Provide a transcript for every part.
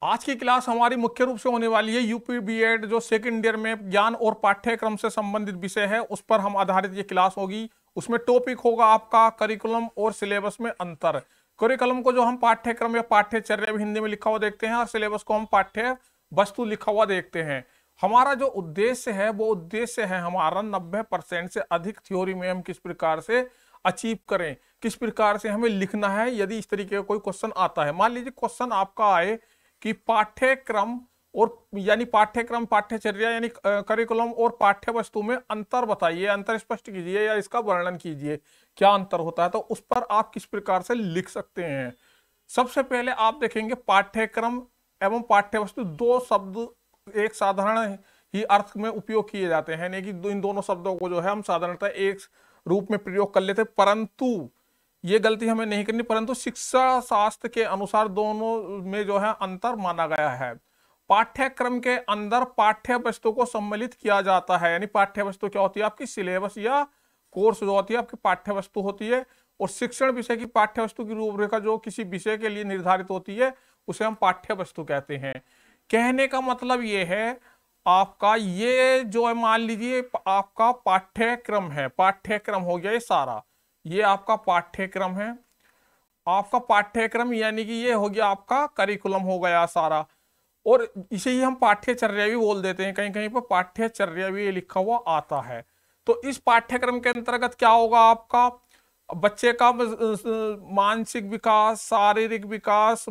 आज की क्लास हमारी मुख्य रूप से होने वाली है यूपी बीएड जो सेकंड ईयर में ज्ञान और पाठ्यक्रम से संबंधित विषय है उस पर हम आधारित ये क्लास होगी। उसमें टॉपिक होगा आपका करिकुलम और सिलेबस में अंतर। करिकुलम को जो हम पाठ्यक्रम या पाठ्यचर्या भी हिंदी में लिखा हुआ देखते हैं और सिलेबस को हम पाठ्य वस्तु लिखा हुआ देखते हैं। हमारा जो उद्देश्य है वो उद्देश्य है हमारा 90% से अधिक थ्योरी में हम किस प्रकार से अचीव करें, किस प्रकार से हमें लिखना है। यदि इस तरीके का कोई क्वेश्चन आता है, मान लीजिए क्वेश्चन आपका आए कि पाठ्यक्रम और यानी पाठ्यक्रम पाठ्यचर्या यानी करिकुलम और पाठ्य वस्तु में अंतर बताइए, अंतर स्पष्ट कीजिए या इसका वर्णन कीजिए, क्या अंतर होता है, तो उस पर आप किस प्रकार से लिख सकते हैं। सबसे पहले आप देखेंगे पाठ्यक्रम एवं पाठ्य वस्तु दो शब्द एक साधारण ही अर्थ में उपयोग किए जाते हैं, यानी कि इन दोनों शब्दों को जो है हम साधारणतः एक रूप में प्रयोग कर लेते, परंतु ये गलती हमें नहीं करनी। परंतु शिक्षा शास्त्र के अनुसार दोनों में जो है अंतर माना गया है। पाठ्यक्रम के अंदर पाठ्य वस्तु को सम्मिलित किया जाता है, यानी पाठ्य वस्तु क्या होती है आपकी सिलेबस या कोर्स जो होती है आपकी पाठ्य वस्तु होती है। और शिक्षण विषय की पाठ्य वस्तु की रूपरेखा जो किसी विषय के लिए निर्धारित होती है उसे हम पाठ्य वस्तु कहते हैं। कहने का मतलब ये है आपका ये जो है मान लीजिए आपका पाठ्यक्रम है, पाठ्यक्रम हो गया ये सारा, ये आपका पाठ्यक्रम है, आपका पाठ्यक्रम यानी कि ये हो गया आपका करिकुलम हो गया सारा। और इसे ही हम पाठ्यचर्या भी बोल देते हैं, कहीं कहीं पर पाठ्यचर्या भी ये लिखा हुआ आता है। तो इस पाठ्यक्रम के अंतर्गत क्या होगा आपका बच्चे का मानसिक विकास, शारीरिक विकास,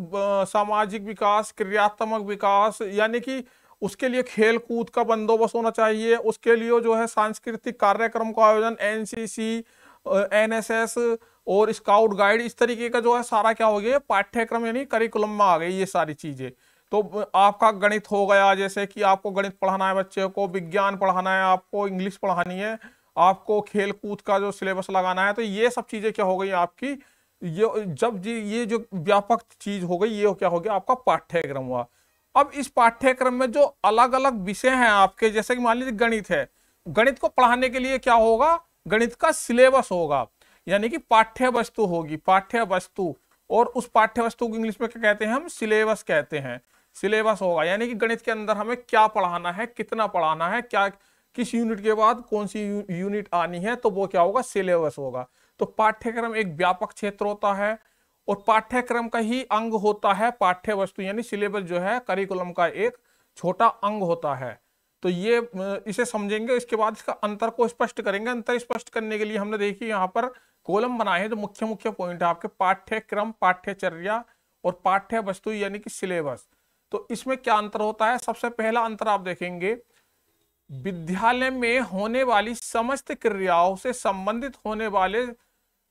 सामाजिक विकास, क्रियात्मक विकास, यानी कि उसके लिए खेल कूद का बंदोबस्त होना चाहिए, उसके लिए जो है सांस्कृतिक कार्यक्रम का आयोजन, एनसीसी, एनएसएस और स्काउट गाइड, इस तरीके का जो है सारा क्या हो गया पाठ्यक्रम यानी करिकुलम में आ गई ये सारी चीजें। तो आपका गणित हो गया, जैसे कि आपको गणित पढ़ाना है बच्चे को, विज्ञान पढ़ाना है आपको, इंग्लिश पढ़ानी है आपको, खेल कूद का जो सिलेबस लगाना है, तो ये सब चीजें क्या हो गई आपकी ये जो व्यापक चीज हो गई ये क्या हो गया आपका पाठ्यक्रम हुआ। अब इस पाठ्यक्रम में जो अलग अलग विषय हैं आपके, जैसे कि मान लीजिए गणित है, गणित को पढ़ाने के लिए क्या होगा गणित का सिलेबस होगा, यानी कि पाठ्य वस्तु होगी, पाठ्य वस्तु। और उस पाठ्य वस्तु को इंग्लिश में क्या कहते हैं हम सिलेबस कहते हैं, सिलेबस होगा। यानी कि गणित के अंदर हमें क्या पढ़ाना है, कितना पढ़ाना है, क्या किस यूनिट के बाद कौन सी यूनिट आनी है, तो वो क्या होगा सिलेबस होगा। तो पाठ्यक्रम एक व्यापक क्षेत्र होता है और पाठ्यक्रम का ही अंग होता है पाठ्य वस्तु, यानी सिलेबस जो है करिकुलम का एक छोटा अंग होता है। तो ये इसे समझेंगे, इसके बाद इसका अंतर को स्पष्ट करेंगे। अंतर स्पष्ट करने के लिए हमने देखिए यहाँ पर कॉलम बनाए हैं जो मुख्य मुख्य पॉइंट है आपके पाठ्यक्रम, पाठ्यचर्या और पाठ्य वस्तु यानी कि सिलेबस। तो इसमें क्या अंतर होता है, सबसे पहला अंतर आप देखेंगे विद्यालय में होने वाली समस्त क्रियाओं से संबंधित होने वाले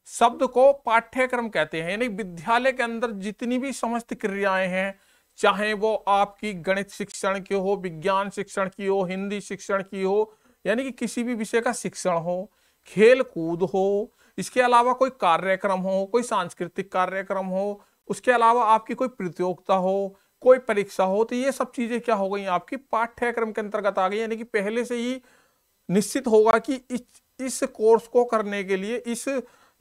शब्द को पाठ्यक्रम कहते हैं। यानी विद्यालय के अंदर जितनी भी समस्त क्रियाएं हैं, चाहे वो आपकी गणित शिक्षण की हो, विज्ञान शिक्षण की हो, हिंदी शिक्षण की हो, यानी कि किसी भी विषय का शिक्षण हो, खेल कूद हो, इसके अलावा कोई कार्यक्रम हो, कोई सांस्कृतिक कार्यक्रम हो, उसके अलावा आपकी कोई प्रतियोगिता हो, कोई परीक्षा हो, तो ये सब चीजें क्या हो गई आपकी पाठ्यक्रम के अंतर्गत आ गई। यानी कि पहले से ही निश्चित होगा कि इस कोर्स को करने के लिए, इस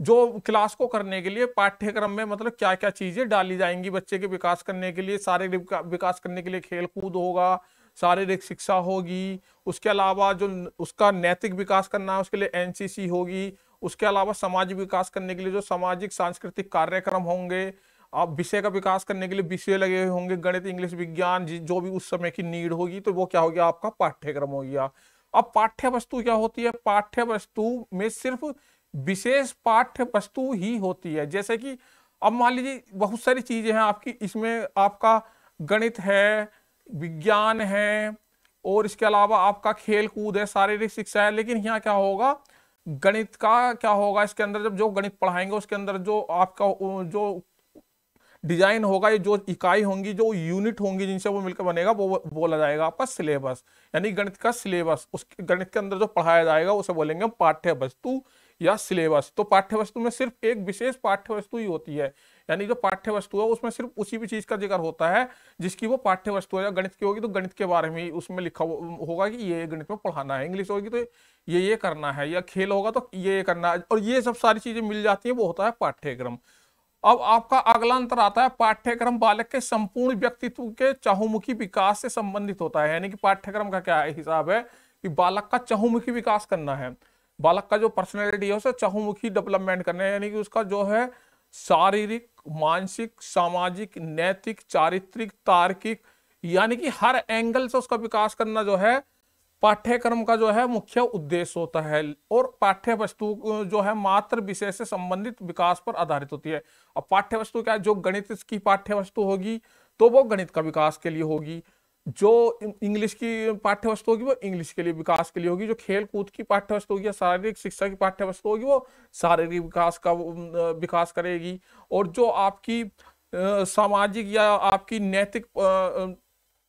जो क्लास को करने के लिए पाठ्यक्रम में मतलब क्या क्या चीजें डाली जाएंगी बच्चे के विकास करने के लिए। शारीरिक विकास करने के लिए खेल कूद होगा, शारीरिक शिक्षा होगी, उसके अलावा जो उसका नैतिक विकास करना है उसके लिए एनसीसी होगी, उसके अलावा सामाजिक विकास करने के लिए जो सामाजिक सांस्कृतिक कार्यक्रम होंगे, आप विषय का विकास करने के लिए विषय लगे हुए होंगे, गणित, इंग्लिश, विज्ञान, जो भी उस समय की नीड होगी, तो वो क्या हो गया आपका पाठ्यक्रम हो गया। अब पाठ्य वस्तु क्या होती है, पाठ्य वस्तु में सिर्फ विशेष पाठ्य वस्तु ही होती है। जैसे कि अब मान लीजिए बहुत सारी चीजें हैं आपकी, इसमें आपका गणित है, विज्ञान है और इसके अलावा आपका खेल कूद है, शारीरिक शिक्षा है, लेकिन यहाँ क्या होगा गणित का क्या होगा इसके अंदर जब जो गणित पढ़ाएंगे उसके अंदर जो आपका जो डिजाइन होगा, ये जो इकाई होंगी, जो यूनिट होंगी जिनसे वो मिलकर बनेगा वो बोला जाएगा आपका सिलेबस, यानी गणित का सिलेबस। उस गणित के अंदर जो पढ़ाया जाएगा उसे बोलेंगे पाठ्य वस्तु या सिलेबस। तो पाठ्य वस्तु में सिर्फ एक विशेष पाठ्य वस्तु ही होती है, यानी जो पाठ्य वस्तु है उसमें सिर्फ उसी भी चीज का जिक्र होता है जिसकी वो पाठ्य वस्तु है। गणित की होगी तो गणित के बारे में उसमें लिखा होगा कि ये गणित में पढ़ाना है, इंग्लिश होगी तो ये करना है, या खेल होगा तो ये करना है, और ये सब सारी चीजें मिल जाती है, वो होता है पाठ्यक्रम। अब आपका अगला अंतर आता है, पाठ्यक्रम बालक के संपूर्ण व्यक्तित्व के चहुमुखी विकास से संबंधित होता है। यानी कि पाठ्यक्रम का क्या हिसाब है कि बालक का चहुमुखी विकास करना है, बालक का जो पर्सनैलिटी है उसे चहुमुखी डेवलपमेंट करना है। यानी कि उसका जो है शारीरिक, मानसिक, सामाजिक, नैतिक, चारित्रिक, तार्किक, यानी कि हर एंगल से उसका विकास करना जो है पाठ्यक्रम का जो है मुख्य उद्देश्य होता है। और पाठ्य वस्तु जो है मात्र विषय से संबंधित विकास पर आधारित होती है। अब पाठ्य वस्तु क्या है, जो गणित की पाठ्य वस्तु होगी तो वो गणित का विकास के लिए होगी, जो इंग्लिश की पाठ्य वस्तु होगी वो इंग्लिश के लिए विकास के लिए होगी, जो खेल कूद की पाठ्य वस्तु होगी या शारीरिक शिक्षा की पाठ्य वस्तु होगी वो शारीरिक विकास का विकास करेगी। और जो आपकी सामाजिक या आपकी नैतिक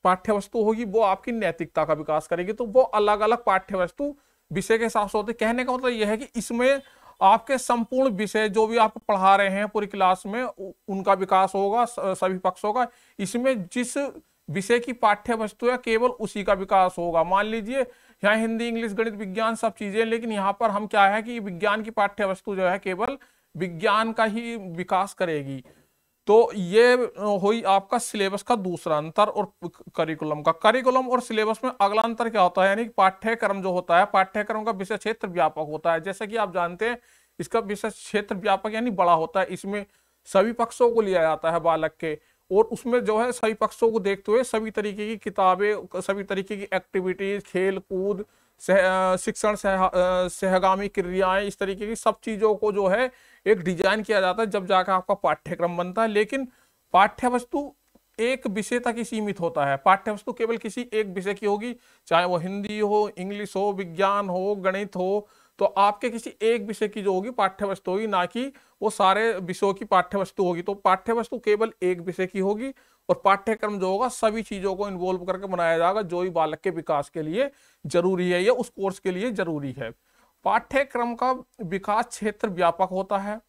पाठ्य वस्तु होगी वो आपकी नैतिकता का विकास करेगी। तो वो अलग अलग पाठ्य वस्तु विषय के हिसाब से होते। कहने का मतलब यह है कि इसमें आपके संपूर्ण विषय जो भी आप पढ़ा रहे हैं पूरी क्लास में उनका विकास होगा सभी पक्षों का। इसमें जिस विषय की पाठ्य वस्तु है केवल उसी का विकास होगा। मान लीजिए यहाँ हिंदी, इंग्लिश, गणित, विज्ञान सब चीजें, लेकिन यहाँ पर हम क्या है कि विज्ञान की पाठ्य वस्तु जो है केवल विज्ञान का ही विकास करेगी। तो ये हुई आपका सिलेबस का दूसरा अंतर और करिकुलम का। करिकुलम और सिलेबस में अगला अंतर क्या होता है, यानी पाठ्यक्रम जो होता है, पाठ्यक्रम का विषय क्षेत्र व्यापक होता है। जैसे कि आप जानते हैं इसका विषय क्षेत्र व्यापक यानी बड़ा होता है। इसमें सभी पक्षों को लिया जाता है बालक के, और उसमें जो है सभी पक्षों को देखते हुए सभी तरीके की किताबें, सभी तरीके की एक्टिविटीज, खेल कूद, शिक्षण, सहगामी क्रियाएं, इस तरीके की सब चीजों को जो है एक डिजाइन किया जाता है, जब जाकर आपका पाठ्यक्रम बनता है। लेकिन पाठ्य वस्तु एक विषय तक ही सीमित होता है। पाठ्य वस्तु केवल किसी एक विषय की होगी, चाहे वो हिंदी हो, इंग्लिश हो, विज्ञान हो, गणित हो। तो आपके किसी एक विषय की जो होगी पाठ्य वस्तु होगी, ना कि वो सारे विषयों की पाठ्य वस्तु होगी। तो पाठ्य वस्तु केवल एक विषय की होगी, और पाठ्यक्रम जो होगा सभी चीजों को इन्वॉल्व करके बनाया जाएगा जो भी बालक के विकास के लिए जरूरी है या उस कोर्स के लिए जरूरी है। पाठ्यक्रम का विकास क्षेत्र व्यापक होता है,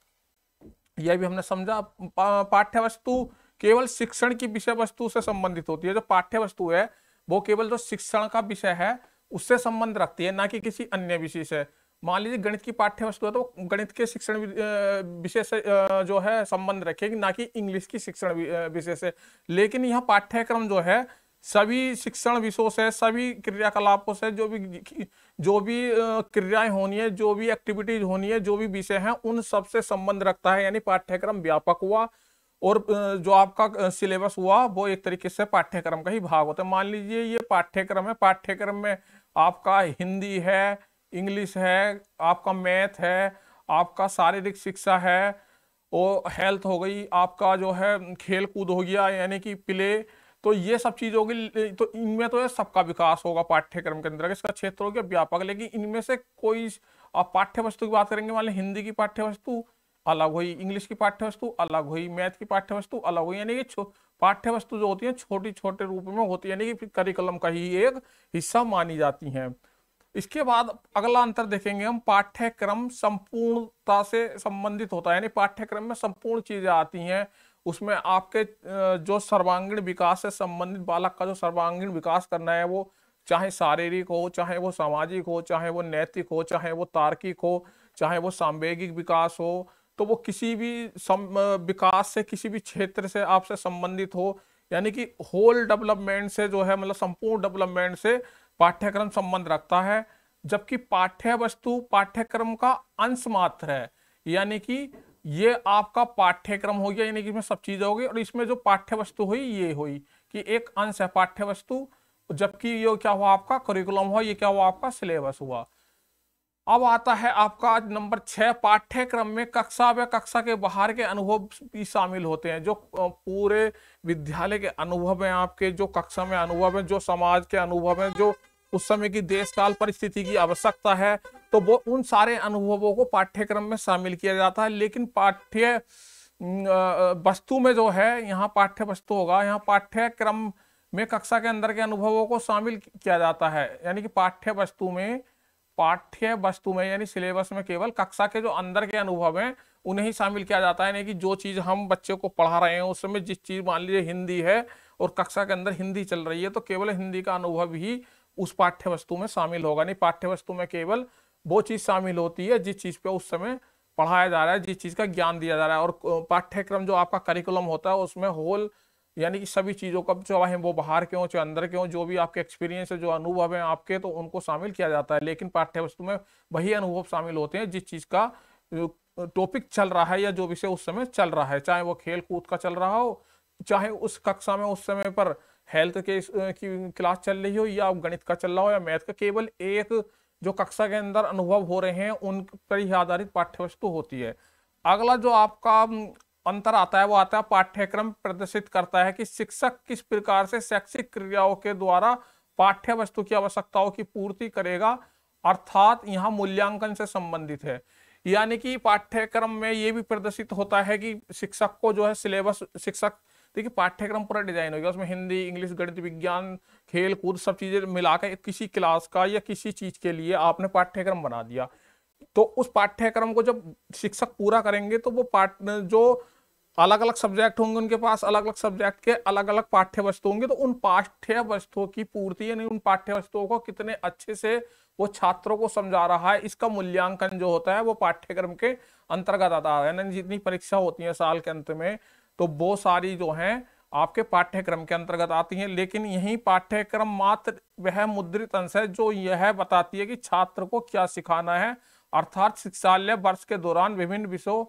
यह भी हमने समझा। पाठ्य वस्तु केवल शिक्षण की विषय वस्तु से संबंधित होती है। जो पाठ्य वस्तु है वो केवल जो शिक्षण का विषय है उससे संबंध रखती है, ना कि किसी अन्य विषय से। मान लीजिए गणित की पाठ्य वस्तु है तो गणित के शिक्षण विषय से जो है संबंध रखेगी, ना कि इंग्लिश की शिक्षण विषय से। लेकिन यह पाठ्यक्रम जो है सभी शिक्षण विषयों से, सभी क्रियाकलापों से, जो भी क्रियाएं होनी है, जो भी एक्टिविटीज होनी है, जो भी विषय हैं, उन सब से संबंध रखता है। यानी पाठ्यक्रम व्यापक हुआ, और जो आपका सिलेबस हुआ वो एक तरीके से पाठ्यक्रम का ही भाग होता है। मान लीजिए ये पाठ्यक्रम है, पाठ्यक्रम में आपका हिंदी है, इंग्लिश है, आपका मैथ है, आपका शारीरिक शिक्षा है, और हेल्थ हो गई, आपका जो है खेल कूद हो गया यानी कि प्ले। तो ये सब चीज होगी। तो इनमें तो सबका विकास होगा पाठ्यक्रम के अंदर, इसका क्षेत्र हो गया व्यापक। लेकिन इनमें से कोई आप पाठ्य वस्तु की बात करेंगे, मान लीजिए हिंदी की पाठ्य वस्तु अलग हुई, इंग्लिश की पाठ्य वस्तु अलग हुई, मैथ की पाठ्य वस्तु अलग हुई। यानी कि पाठ्य वस्तु जो होती है छोटी छोटे रूप में होती है, यानी कि करिकुलम का ही एक हिस्सा मानी जाती हैं। इसके बाद अगला अंतर देखेंगे हम, पाठ्यक्रम संपूर्णता से संबंधित होता है। यानी पाठ्यक्रम में संपूर्ण चीजें आती हैं, उसमें आपके जो सर्वांगीण विकास से संबंधित बालक का जो सर्वांगीण विकास करना है, वो चाहे शारीरिक हो, चाहे वो सामाजिक हो, चाहे वो नैतिक हो, चाहे वो तार्किक हो, चाहे वो सांवेगिक विकास हो, तो वो किसी भी विकास से, किसी भी क्षेत्र से आपसे संबंधित हो। यानी कि होल डेवलपमेंट से जो है, मतलब संपूर्ण डेवलपमेंट से पाठ्यक्रम संबंध रखता है। जबकि पाठ्य वस्तु पाठ्यक्रम का अंश मात्र है। यानी कि ये आपका पाठ्यक्रम हो गया, यानी कि इसमें सब चीजें हो गई, और इसमें जो पाठ्य वस्तु हुई ये हुई कि एक अंश है पाठ्य वस्तु, जबकि ये क्या हुआ आपका करिकुलम हुआ, ये क्या हुआ आपका सिलेबस हुआ। अब आता है आपका नंबर 6, पाठ्यक्रम में कक्षा व कक्षा के बाहर के अनुभव भी शामिल होते हैं। जो पूरे विद्यालय के अनुभव हैं आपके, जो कक्षा में अनुभव है, जो समाज के अनुभव है, जो उस समय की देश काल परिस्थिति की आवश्यकता है, तो वो उन सारे अनुभवों को पाठ्यक्रम में शामिल किया जाता है। लेकिन पाठ्य वस्तु में जो है, यहाँ पाठ्य वस्तु होगा, यहाँ पाठ्यक्रम में कक्षा के अंदर के अनुभवों को शामिल किया जाता है। यानी कि पाठ्य वस्तु में यानी सिलेबस में केवल कक्षा के जो अंदर के अनुभव हैं उन्हें ही शामिल किया जाता है। यानी कि जो चीज हम बच्चे को पढ़ा रहे हैं उस समय, जिस चीज मान लीजिए हिंदी है और कक्षा के अंदर हिंदी चल रही है, तो केवल हिंदी का अनुभव ही उस पाठ्य वस्तु में शामिल होगा। नहीं, पाठ्य वस्तु में केवल वो चीज शामिल होती है जिस चीज पे उस समय पढ़ाया जा रहा है, जिस चीज का ज्ञान दिया जा रहा है। और पाठ्यक्रम जो आपका करिकुलम होता है उसमें होल यानी कि सभी चीजों का, चाहे वो बाहर के हों चाहे अंदर के हों, जो भी आपके एक्सपीरियंस है, जो अनुभव है आपके, तो उनको शामिल किया जाता है। लेकिन पाठ्य वस्तु में वही अनुभव शामिल होते हैं जिस चीज का टॉपिक चल रहा है या जो विषय उस समय चल रहा है, चाहे वो खेल कूद का चल रहा हो, चाहे उस कक्षा में उस समय पर हेल्थ के की क्लास चल रही हो, या गणित का चल रहा हो या मैथ का। केवल एक जो कक्षा के अंदर अनुभव हो रहे हैं उन पर ही आधारित पाठ्य वस्तु होती है। अगला जो आपका अंतर आता है वो आता है पाठ्यक्रम प्रदर्शित करता है कि शिक्षक किस प्रकार से शैक्षिक क्रियाओं के द्वारा पाठ्य वस्तु की आवश्यकताओं की पूर्ति करेगा, अर्थात यहाँ मूल्यांकन से संबंधित है। यानी कि पाठ्यक्रम में ये भी प्रदर्शित होता है कि शिक्षक को जो है सिलेबस, शिक्षक देखिए पाठ्यक्रम पूरा डिजाइन हो गया, उसमें हिंदी, इंग्लिश, गणित, विज्ञान, खेल कूद सब चीजें मिलाकर किसी क्लास का या किसी चीज के लिए आपने पाठ्यक्रम बना दिया। तो उस पाठ्यक्रम को जब शिक्षक पूरा करेंगे तो वो पाठ जो अलग अलग सब्जेक्ट होंगे उनके पास, अलग अलग सब्जेक्ट के अलग अलग पाठ्य वस्तु होंगे, तो उन पाठ्य वस्तुओं की पूर्ति यानी उन पाठ्य वस्तुओं को कितने अच्छे से वो छात्रों को समझा रहा है, इसका मूल्यांकन जो होता है वो पाठ्यक्रम के अंतर्गत आता है। यानी जितनी परीक्षा होती है साल के अंत में, तो वो सारी जो हैं आपके पाठ्यक्रम के अंतर्गत आती हैं। लेकिन यही पाठ्यक्रम मात्र वह मुद्रित अंश है जो यह बताती है कि छात्र को क्या सिखाना है, अर्थात शिक्षालय वर्ष के दौरान विभिन्न विषयों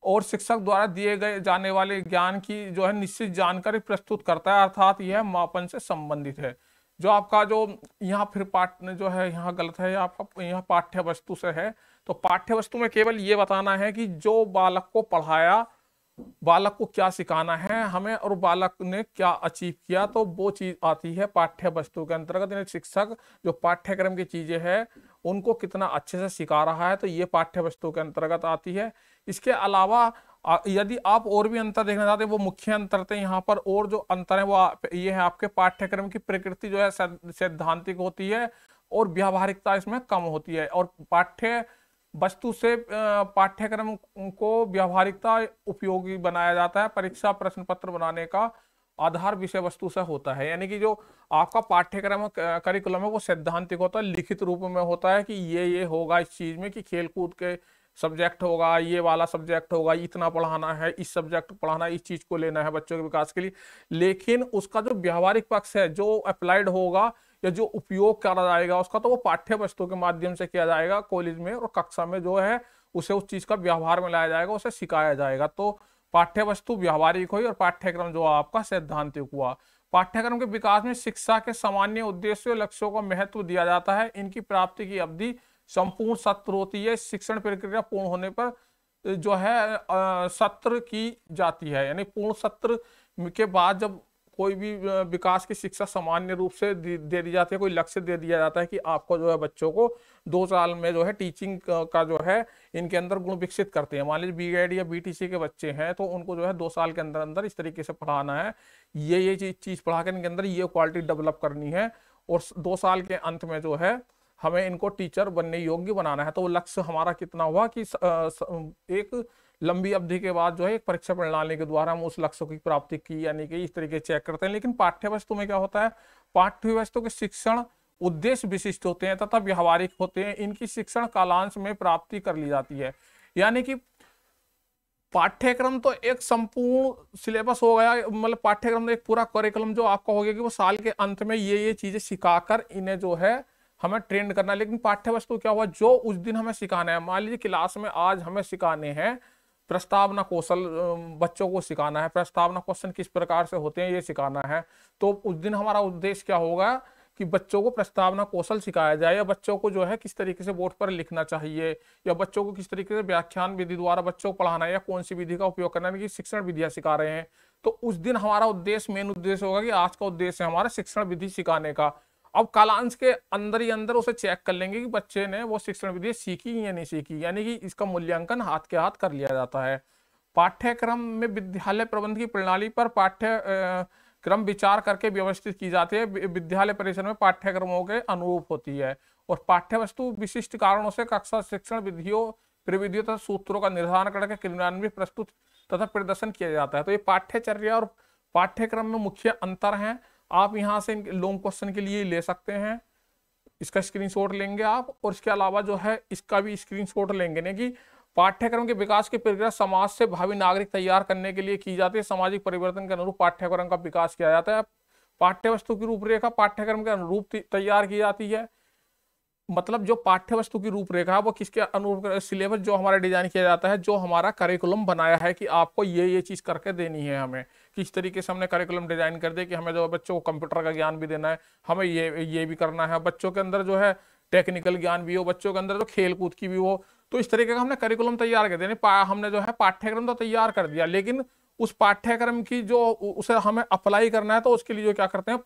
और शिक्षक द्वारा दिए गए जाने वाले ज्ञान की जो है निश्चित जानकारी प्रस्तुत करता है, अर्थात यह मापन से संबंधित है। जो आपका जो यहाँ फिर पाठ जो है यहाँ गलत है, आपका यहाँ पाठ्य वस्तु से है। तो पाठ्य वस्तु में केवल ये बताना है कि जो बालक को पढ़ाया, बालक को क्या सिखाना है हमें और बालक ने क्या अचीव किया, तो वो चीज आती है पाठ्य वस्तु के अंतर्गत। यानी शिक्षक जो पाठ्यक्रम की चीजें हैं उनको कितना अच्छे से सिखा रहा है, तो ये पाठ्य वस्तु के अंतर्गत आती है। इसके अलावा यदि आप और भी अंतर देखना चाहते हैं, वो मुख्य अंतर थे यहाँ पर, और जो अंतर है वो ये है आपके पाठ्यक्रम की प्रकृति जो है सैद्धांतिक होती है और व्यावहारिकता इसमें कम होती है। और पाठ्य वस्तु से पाठ्यक्रम को व्यावहारिकता उपयोगी बनाया जाता है, परीक्षा प्रश्न पत्र बनाने का आधार विषय वस्तु से होता है। यानी कि जो आपका पाठ्यक्रम करिकुलम है वो सैद्धांतिक होता है, लिखित रूप में होता है कि ये होगा इस चीज में, कि खेल कूद के सब्जेक्ट होगा, ये वाला सब्जेक्ट होगा, इतना पढ़ाना है, इस सब्जेक्ट पढ़ाना है, इस चीज को लेना है बच्चों के विकास के लिए। लेकिन उसका जो व्यावहारिक पक्ष है, जो अप्लाइड होगा या जो उपयोग करा जाएगा उसका, तो वो पाठ्य वस्तु के माध्यम से किया जाएगा कॉलेज में और कक्षा में, जो है उसे उस चीज का व्यवहार में लाया जाएगा, उसे सिखाया जाएगा। तो पाठ्य वस्तु व्यावहारिक हुई और पाठ्यक्रम जो आपका सैद्धांतिक हुआ। पाठ्यक्रम के विकास में शिक्षा के सामान्य उद्देश्यों लक्ष्यों को महत्व दिया जाता है। इनकी प्राप्ति की अवधि संपूर्ण सत्र होती है। शिक्षण प्रक्रिया पूर्ण होने पर जो है सत्र की जाती है। यानी पूर्ण सत्र के बाद जब कोई भी विकास की शिक्षा सामान्य रूप से दे दी जाती है, कोई लक्ष्य दे दिया जाता है कि आपको जो है बच्चों को 2 साल में जो है टीचिंग का जो है इनके अंदर गुण विकसित करते हैं। मान लीजिए बीएड या बीटीसी के बच्चे हैं तो उनको जो है 2 साल के अंदर अंदर इस तरीके से पढ़ाना है, ये चीज पढ़ा कर इनके अंदर ये क्वालिटी डेवलप करनी है, और 2 साल के अंत में जो है हमें इनको टीचर बनने योग्य बनाना है। तो वो लक्ष्य हमारा कितना हुआ कि एक लंबी अवधि के बाद जो है एक परीक्षा प्रणाली के द्वारा हम उस लक्ष्य की प्राप्ति की, यानी कि इस तरीके चेक करते हैं। लेकिन पाठ्य वस्तु में क्या होता है, पाठ्य वस्तु के शिक्षण उद्देश्य विशिष्ट होते हैं तथा व्यवहारिक होते हैं। इनकी शिक्षण कालांश में प्राप्ति कर ली जाती है। यानी कि पाठ्यक्रम तो एक संपूर्ण सिलेबस हो गया, मतलब पाठ्यक्रम एक पूरा करिकुलम जो आपका हो गया कि वो साल के अंत में ये चीजें सिखाकर इन्हें जो है हमें ट्रेन करना है। लेकिन पाठ्य वस्तु क्या हुआ, जो उस दिन हमें सिखाना है। मान लीजिए क्लास में आज हमें सिखाने हैं प्रस्तावना कौशल, बच्चों को सिखाना है, प्रस्तावना क्वेश्चन किस प्रकार से होते हैं ये सिखाना है। तो उस दिन हमारा उद्देश्य क्या होगा कि बच्चों को प्रस्तावना कौशल सिखाया जाए, या बच्चों को जो है किस तरीके से बोर्ड पर लिखना चाहिए, या बच्चों को किस तरीके से व्याख्यान विधि द्वारा बच्चों को पढ़ाना है, या कौन सी विधि का उपयोग करना है, कि शिक्षण विधियां सिखा रहे हैं। तो उस दिन हमारा उद्देश्य, मेन उद्देश्य होगा कि आज का उद्देश्य है हमारा शिक्षण विधि सिखाने का। अब कालांश के अंदर ही अंदर उसे चेक कर लेंगे कि बच्चे ने वो शिक्षण विधि सीखी या नहीं सीखी, यानी कि इसका मूल्यांकन हाथ के हाथ कर लिया जाता है। पाठ्यक्रम में विद्यालय प्रबंध की प्रणाली पर पाठ्यक्रम विचार करके व्यवस्थित की जाती है। विद्यालय परिसर में पाठ्यक्रमों के अनुरूप होती है, और पाठ्य वस्तु विशिष्ट कारणों से कक्षा शिक्षण विधियों, प्रविधियों तथा सूत्रों का निर्धारण करके क्रियान्वयन प्रस्तुत तथा प्रदर्शन किया जाता है। तो ये पाठ्यचर्या और पाठ्यक्रम में मुख्य अंतर हैं। आप यहाँ से लॉन्ग क्वेश्चन के लिए ले सकते हैं, इसका स्क्रीनशॉट लेंगे आप, और इसके अलावा जो है इसका भी स्क्रीनशॉट लेंगे। नहीं कि पाठ्यक्रम के विकास की प्रक्रिया समाज से भावी नागरिक तैयार करने के लिए की जाती है। सामाजिक परिवर्तन के अनुरूप पाठ्यक्रम का विकास किया जाता है। पाठ्य वस्तु की रूपरेखा पाठ्यक्रम के अनुरूप तैयार की जाती है। मतलब जो पाठ्य वस्तु की रूपरेखा वो किसके अनुरूप, सिलेबस जो हमारा डिजाइन किया जाता है, जो हमारा करिकुलम बनाया है कि आपको ये चीज करके देनी है। हमें किस तरीके से हमने करिकुलम डिजाइन कर दिया कि हमें जो बच्चों को कंप्यूटर का ज्ञान भी देना है, हमें ये भी करना है, बच्चों के अंदर जो है टेक्निकल ज्ञान भी हो, बच्चों के अंदर जो खेल कूद की भी हो। तो इस तरीके का हमने करिकुलम तैयार कर दिया। हमने जो है पाठ्यक्रम तो तैयार कर दिया, लेकिन उस पाठ्यक्रम की जो उसे हमें अप्लाई करना है, तो उसके लिए जो क्या करते हैं,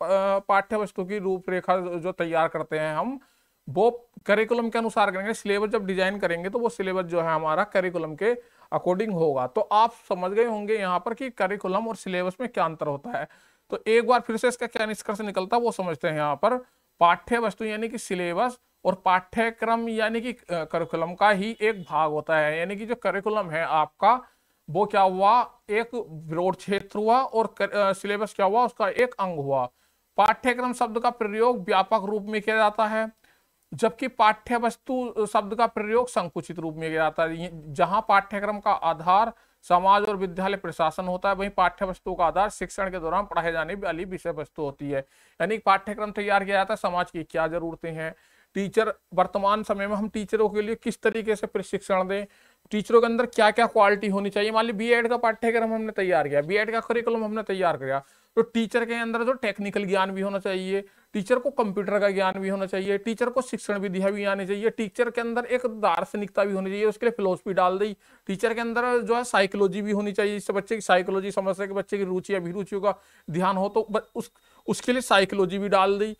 पाठ्य वस्तु की रूपरेखा जो तैयार करते हैं हम, वो करिकुलम के अनुसार करेंगे। सिलेबस जब डिजाइन करेंगे तो वो सिलेबस जो है हमारा करिकुलम के अकॉर्डिंग होगा। तो आप समझ गए होंगे यहाँ पर कि करिकुलम और सिलेबस में क्या अंतर होता है। तो एक बार फिर से इसका क्या निष्कर्ष निकलता है वो समझते हैं। यहाँ पर पाठ्य वस्तु यानी कि सिलेबस और पाठ्यक्रम यानी कि करिकुलम का ही एक भाग होता है। यानी कि जो करिकुलम है आपका वो क्या हुआ, एक ब्रॉड क्षेत्र हुआ, और सिलेबस क्या हुआ, उसका एक अंग हुआ। पाठ्यक्रम शब्द का प्रयोग व्यापक रूप में किया जाता है, जबकि पाठ्य वस्तु शब्द का प्रयोग संकुचित रूप में किया जाता है। जहां पाठ्यक्रम का आधार समाज और विद्यालय प्रशासन होता है, वहीं पाठ्य वस्तु का आधार शिक्षण के दौरान पढ़ाए जाने वाली विषय वस्तु होती है। यानी पाठ्यक्रम तैयार किया जाता है, समाज की क्या जरूरतें हैं, टीचर वर्तमान समय में हम टीचरों के लिए किस तरीके से प्रशिक्षण दें, टीचरों के अंदर क्या क्या क्वालिटी होनी चाहिए। मान ली बीएड का पाठ्यक्रम हमने तैयार किया, बीएड का करिकुलम हमने तैयार किया, तो टीचर के अंदर जो टेक्निकल ज्ञान भी होना चाहिए, टीचर को कंप्यूटर का ज्ञान भी होना चाहिए, टीचर को शिक्षण विधियां भी आनी चाहिए, टीचर के अंदर एक दार्शनिकता भी होनी चाहिए, उसके लिए फिलोसफी डाल दी। टीचर के अंदर जो है साइकोलॉजी भी होनी चाहिए, जिससे बच्चे की साइकोलॉजी समझ सके, बच्चे की रुचि अभिरुचियों का ध्यान हो, तो उसके लिए साइकोलॉजी भी डाल दी,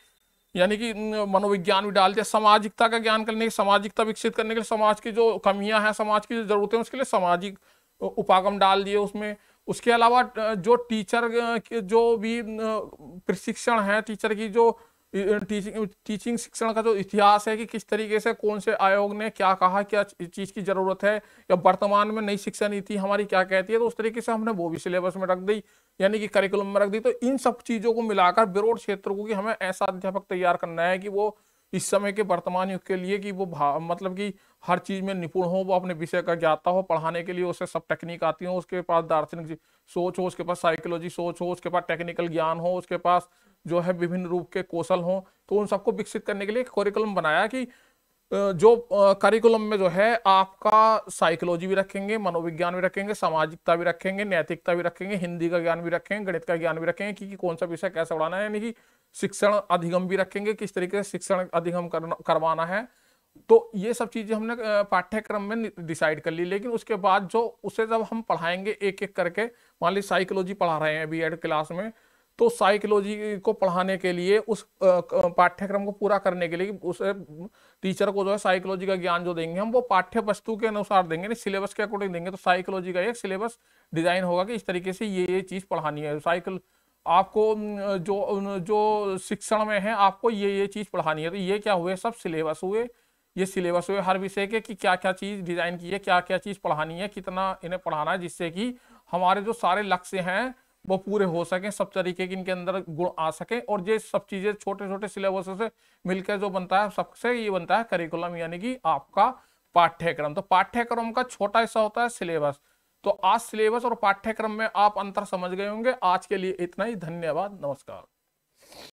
यानी कि मनोविज्ञान भी डाल दिया। सामाजिकता का ज्ञान करने की, सामाजिकता विकसित करने के लिए, समाज की जो कमियां हैं, समाज की जो जरूरतें हैं, उसके लिए सामाजिक उपागम डाल दिए उसमें। उसके अलावा जो टीचर के जो भी प्रशिक्षण है, टीचर की जो टीचिंग शिक्षण का जो इतिहास है कि किस तरीके से कौन से आयोग ने क्या कहा, क्या चीज की जरूरत है, या वर्तमान में नई शिक्षा नीति हमारी क्या कहती है, तो उस तरीके से हमने वो भी सिलेबस में रख दी, यानी कि करिकुलम में रख दी। तो इन सब चीजों को मिलाकर ब्रॉड क्षेत्र को कि हमें ऐसा अध्यापक तैयार करना है कि वो इस समय के वर्तमान युग के लिए कि वो मतलब कि हर चीज में निपुण हो, वो अपने विषय का ज्ञाता हो, पढ़ाने के लिए उसे सब टेक्निक आती हो, उसके पास दार्शनिक सोच हो, उसके पास साइकोलॉजी सोच हो, उसके पास टेक्निकल ज्ञान हो, उसके पास जो है विभिन्न रूप के कौशल हो। तो उन सबको विकसित करने के लिए करिकुलम बनाया कि जो करिकुलम में जो है आपका साइकोलॉजी भी रखेंगे, मनोविज्ञान भी रखेंगे, सामाजिकता भी रखेंगे, नैतिकता भी रखेंगे, हिंदी का ज्ञान भी रखेंगे, गणित का ज्ञान भी रखेंगे कि कौन सा विषय कैसे पढ़ाना है, यानी कि शिक्षण अधिगम भी रखेंगे, किस तरीके से शिक्षण अधिगम करवाना है। तो ये सब चीजें हमने पाठ्यक्रम में डिसाइड कर ली। लेकिन उसके बाद जो उसे जब हम पढ़ाएंगे एक एक करके, मान ली साइकोलॉजी पढ़ा रहे हैं बीएड क्लास में, तो साइकोलॉजी को पढ़ाने के लिए उस पाठ्यक्रम को पूरा करने के लिए उसे टीचर को जो है साइकोलॉजी का ज्ञान जो देंगे हम, वो पाठ्य वस्तु के अनुसार देंगे, नहीं सिलेबस के अकॉर्डिंग देंगे। तो साइकोलॉजी का एक सिलेबस डिजाइन होगा कि इस तरीके से ये चीज पढ़ानी है। आपको जो जो शिक्षण में है आपको ये चीज पढ़ानी है। तो ये क्या हुए, सब सिलेबस हुए, ये सिलेबस हुए हर विषय के कि क्या क्या चीज डिजाइन की है, क्या क्या चीज पढ़ानी है, कितना इन्हें पढ़ाना है, जिससे कि हमारे जो सारे लक्ष्य हैं वो पूरे हो सके, सब तरीके के इनके अंदर गुण आ सके। और ये सब चीजें छोटे छोटे सिलेबस से मिलकर जो बनता है, सबसे ये बनता है करिकुलम, यानी कि आपका पाठ्यक्रम। तो पाठ्यक्रम का छोटा हिस्सा होता है सिलेबस। तो आज सिलेबस और पाठ्यक्रम में आप अंतर समझ गए होंगे। आज के लिए इतना ही, धन्यवाद, नमस्कार।